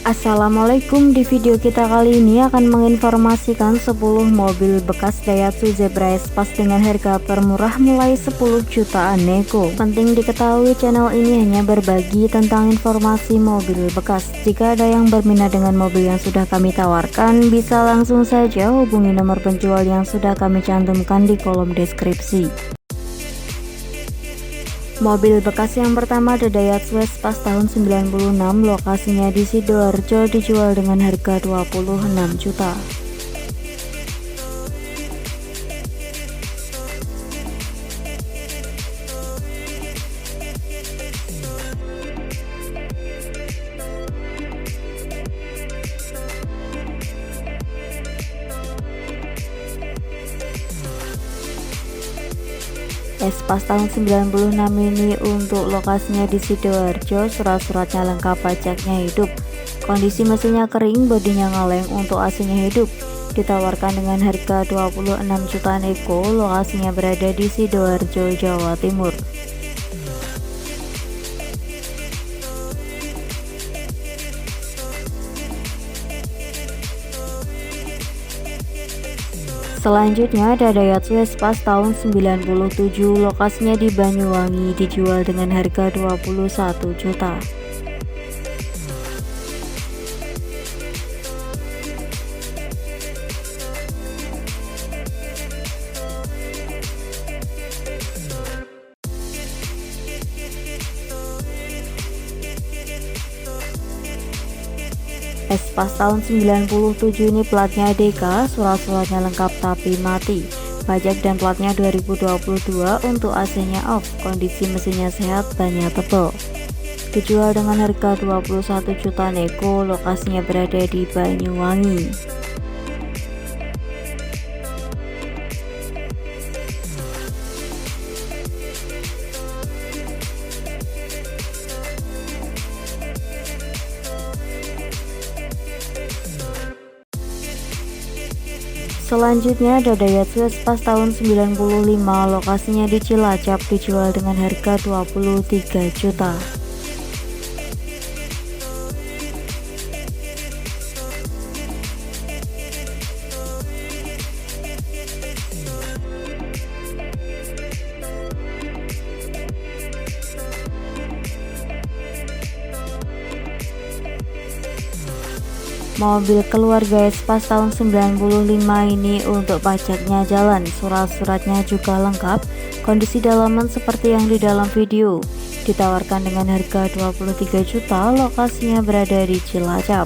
Assalamualaikum, di video kita kali ini akan menginformasikan 10 mobil bekas Daihatsu Zebra Espace dengan harga termurah mulai 10 jutaan nego. Penting diketahui channel ini hanya berbagi tentang informasi mobil bekas. Jika ada yang berminat dengan mobil yang sudah kami tawarkan, bisa langsung saja hubungi nomor penjual yang sudah kami cantumkan di kolom deskripsi. Mobil bekas yang pertama ada Daihatsu Espace tahun 96, lokasinya di Sidoarjo, dijual dengan harga 26 juta. Espace tahun 96 ini untuk lokasinya di Sidoarjo, surat-suratnya lengkap, pajaknya hidup, kondisi mesinnya kering, bodinya ngaleng, untuk AC-nya hidup. Ditawarkan dengan harga 26 juta nego, lokasinya berada di Sidoarjo, Jawa Timur. Selanjutnya ada Daihatsu Espace tahun 97, lokasinya di Banyuwangi, dijual dengan harga 21 juta. Espace tahun 97 ini platnya DK, surat-suratnya lengkap tapi mati, pajak dan platnya 2022, untuk AC-nya off, kondisi mesinnya sehat, bannya tebal. Dijual dengan harga 21 juta nego, lokasinya berada di Banyuwangi. Selanjutnya ada Daihatsu Espace tahun 95, lokasinya di Cilacap, dijual dengan harga 23 juta. Mobil keluarga Espace tahun 95 ini untuk pajaknya jalan, surat-suratnya juga lengkap, kondisi dalaman seperti yang di dalam video. Ditawarkan dengan harga 23 juta, lokasinya berada di Cilacap.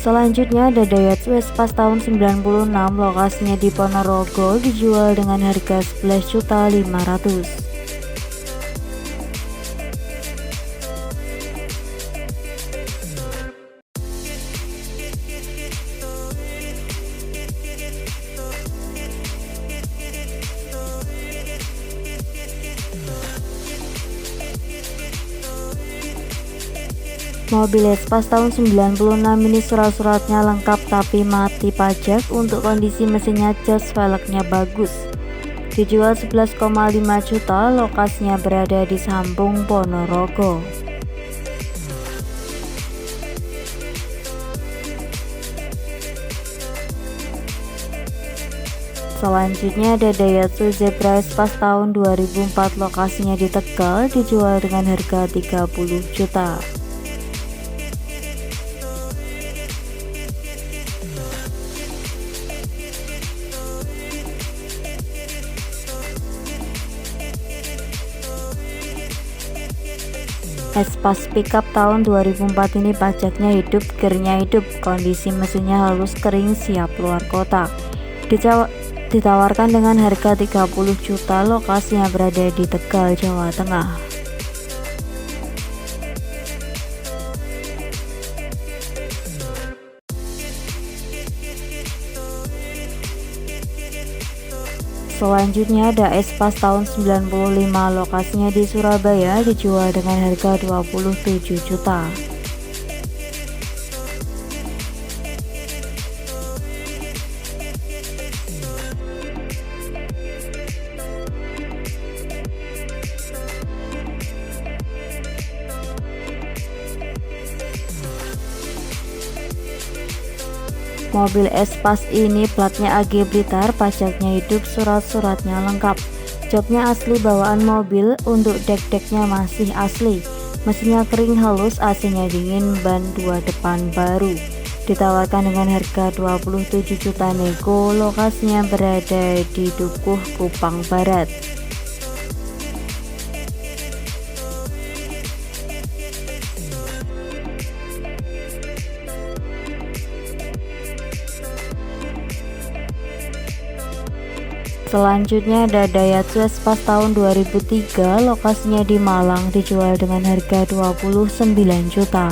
Selanjutnya ada Daihatsu Espace tahun 96, lokasinya di Ponorogo, dijual dengan harga 11.500.000. Mobil Espace tahun 96 ini surat-suratnya lengkap tapi mati pajak, untuk kondisi mesinnya jos, velgnya bagus. Dijual 11,5 juta, lokasinya berada di Sampung, Ponorogo. Selanjutnya ada Daihatsu Zebra Espace tahun 2004, lokasinya di Tegal, dijual dengan harga 30 juta. Espace pickup tahun 2004 ini pajaknya hidup, gearnya hidup, kondisi mesinnya halus, kering, siap luar kota. Ditawarkan dengan harga 30 juta, lokasinya berada di Tegal, Jawa Tengah. Selanjutnya ada Espas tahun 95, lokasinya di Surabaya, dijual dengan harga 27 juta. Mobil Espas ini platnya AG Blitar, pajaknya hidup, surat-suratnya lengkap. Joknya asli bawaan mobil, untuk dek-deknya masih asli. Mesinnya kering halus, AC-nya dingin, ban 2 depan baru. Ditawarkan dengan harga 27 juta nego, lokasinya berada di Dukuh, Kupang Barat. Selanjutnya ada Daihatsu Espas tahun 2003, lokasinya di Malang, dijual dengan harga 29 juta.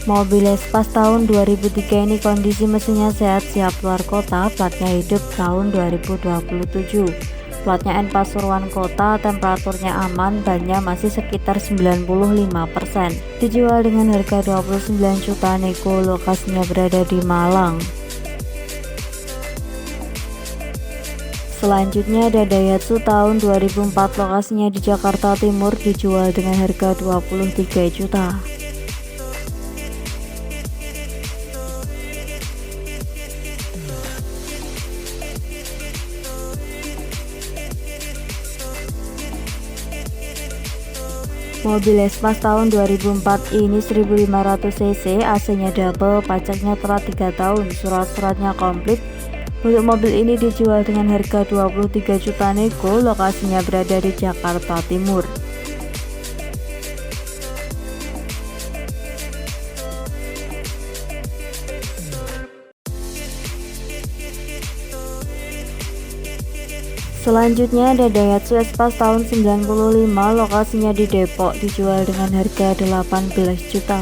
Mobil Espas tahun 2003 ini kondisi mesinnya sehat, siap keluar kota, platnya hidup tahun 2027. Platnya N Pasuruan Kota, temperaturnya aman, bannya masih sekitar 95%. Dijual dengan harga 29 juta nego, lokasinya berada di Malang. Selanjutnya ada Daihatsu tahun 2004, lokasinya di Jakarta Timur, dijual dengan harga 23 juta. Mobil Espas tahun 2004 ini 1500 cc, AC-nya double, pajaknya telah 3 tahun, surat-suratnya komplit. Untuk mobil ini dijual dengan harga 23 juta nego, lokasinya berada di Jakarta Timur. Selanjutnya ada Daihatsu Espas tahun 95, lokasinya di Depok, dijual dengan harga 18 juta.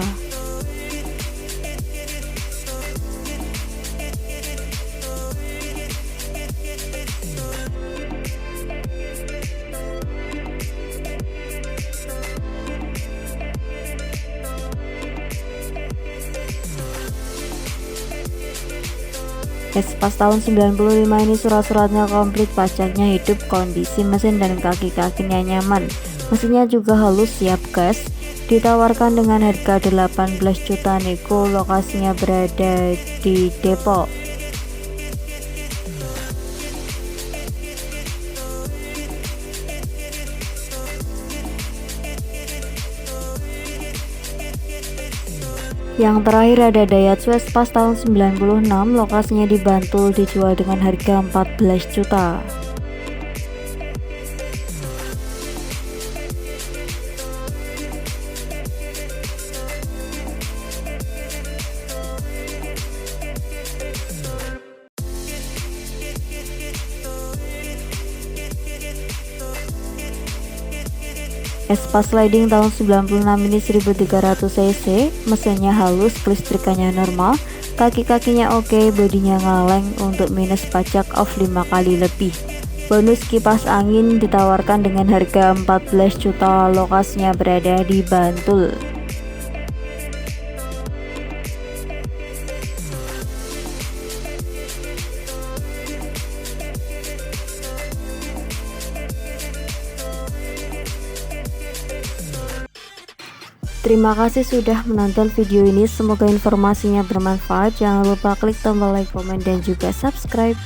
Espas tahun 95 ini surat-suratnya komplit, pajaknya hidup, kondisi mesin dan kaki-kakinya nyaman. Mesinnya juga halus, siap gas. Ditawarkan dengan harga 18 juta nego, lokasinya berada di Depok. Yang terakhir ada Daihatsu Espas tahun 96, lokasinya di Bantul, dijual dengan harga 14 juta. Espas Sliding tahun 96 ini 1300 cc, mesinnya halus, kelistrikannya normal, kaki-kakinya oke, bodinya ngaleng, untuk minus pajak off 5 kali lebih. Bonus kipas angin ditawarkan dengan harga 14 juta, lokasinya berada di Bantul. Terima kasih sudah menonton video ini, semoga informasinya bermanfaat. Jangan lupa klik tombol like, komen, dan juga subscribe.